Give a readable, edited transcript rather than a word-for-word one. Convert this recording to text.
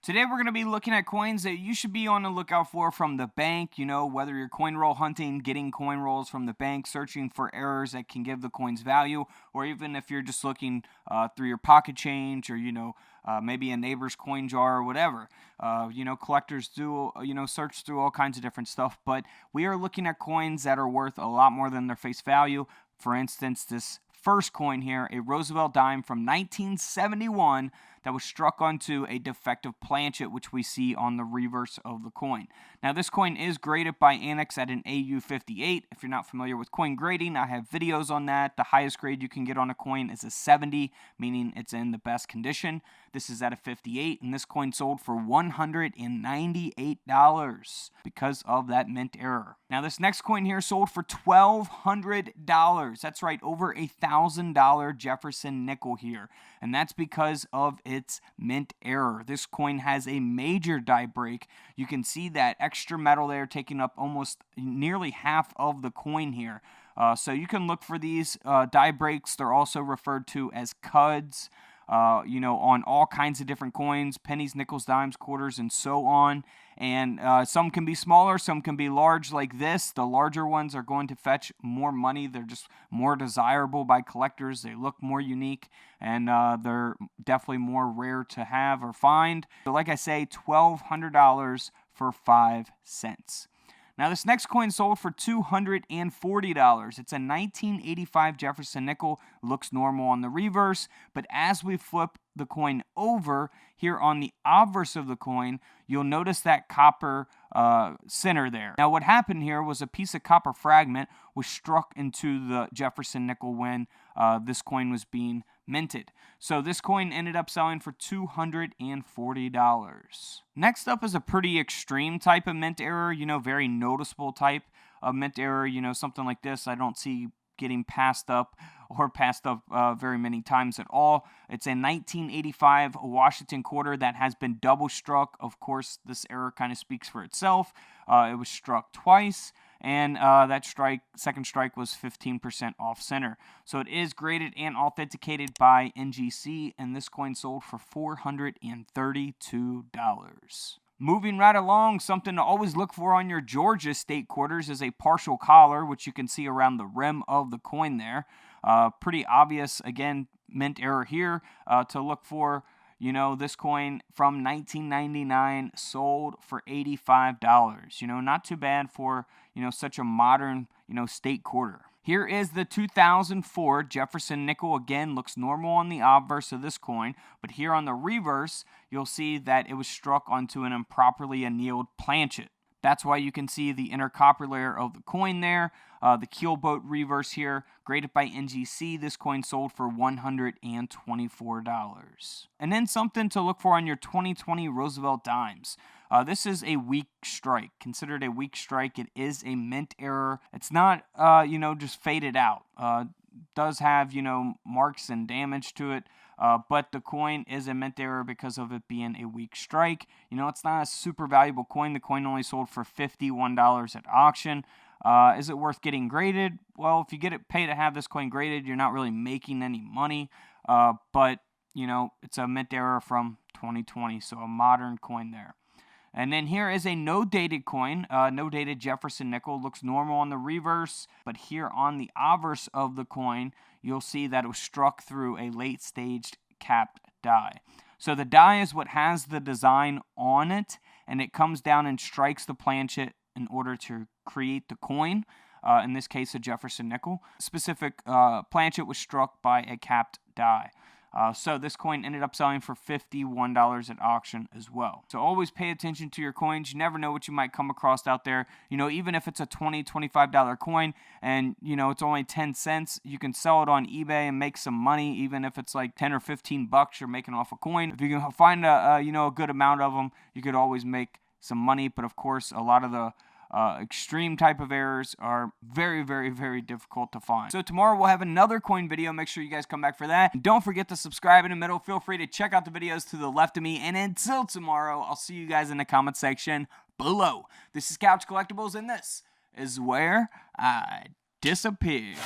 Today we're going to be looking at coins that you should be on the lookout for from the bank. You know, whether you're coin roll hunting, getting coin rolls from the bank, searching for errors that can give the coins value, or even if you're just looking through your pocket change or, maybe a neighbor's coin jar or whatever. Collectors do, search through all kinds of different stuff, but we are looking at coins that are worth a lot more than their face value. For instance, this first coin here, a Roosevelt dime from 1971 that was struck onto a defective planchet, which we see on the reverse of the coin. Now, this coin is graded by Annex at an AU58. If you're not familiar with coin grading, I have videos on that. The highest grade you can get on a coin is a 70, meaning it's in the best condition. This is at a 58, and this coin sold for $198 because of that mint error. Now, this next coin here sold for $1,200. That's right, over $1,000 Jefferson nickel here, and that's because of its mint error. This coin has a major die break. You can see that extra metal there taking up almost nearly half of the coin here. So you can look for these die breaks. They're also referred to as cuds. On all kinds of different coins, pennies, nickels, dimes, quarters, and so on. And some can be smaller, some can be large like this. The larger ones are going to fetch more money. They're just more desirable by collectors. They look more unique, and they're definitely more rare to have or find. So like I say, $1,200 for 5 cents. Now, this next coin sold for $240. It's a 1985 Jefferson nickel. Looks normal on the reverse, but as we flip the coin over, here on the obverse of the coin, you'll notice that copper center there. Now, what happened here was a piece of copper fragment was struck into the Jefferson nickel when this coin was being minted. So this coin ended up selling for $240. Next up is a pretty extreme type of mint error, very noticeable type of mint error. Something like this I don't see getting passed up very many times at all. It's a 1985 Washington quarter that has been double struck. Of course, this error kind of speaks for itself. It was struck twice, and that second strike was 15% off center. So it is graded and authenticated by NGC, and this coin sold for $432. Moving right along, something to always look for on your Georgia state quarters is a partial collar, which you can see around the rim of the coin there. Pretty obvious, again, mint error here to look for. This coin from 1999 sold for $85. Not too bad for, such a modern, state quarter. Here is the 2004 Jefferson nickel. Again, looks normal on the obverse of this coin, but here on the reverse, you'll see that it was struck onto an improperly annealed planchet. That's why you can see the inner copper layer of the coin there. The keelboat reverse here, graded by NGC. This coin sold for $124. And then something to look for on your 2020 Roosevelt dimes. This is a weak strike. Considered a weak strike. It is a mint error. It's not, just faded out. Does have, marks and damage to it. But the coin is a mint error because of it being a weak strike. It's not a super valuable coin. The coin only sold for $51 at auction. Is it worth getting graded? Well, if you pay to have this coin graded, you're not really making any money. But it's a mint error from 2020, so a modern coin there. And then here is a no-dated coin, no-dated Jefferson nickel. Looks normal on the reverse, but here on the obverse of the coin, you'll see that it was struck through a late-staged capped die. So the die is what has the design on it, and it comes down and strikes the planchet in order to create the coin. In this case, a Jefferson nickel. Specific planchet was struck by a capped die. So this coin ended up selling for $51 at auction as well. So always pay attention to your coins. You never know what you might come across out there. Even if it's a $20, $25 coin and, it's only 10 cents, you can sell it on eBay and make some money. Even if it's like 10 or 15 bucks you're making off a coin. If you can find a good amount of them, you could always make some money. But of course, a lot of the extreme type of errors are very, very, very difficult to find. So tomorrow we'll have another coin video. Make sure you guys come back for that. And don't forget to subscribe in the middle. Feel free to check out the videos to the left of me. And until tomorrow, I'll see you guys in the comment section below. This is Couch Collectibles, and this is where I disappear.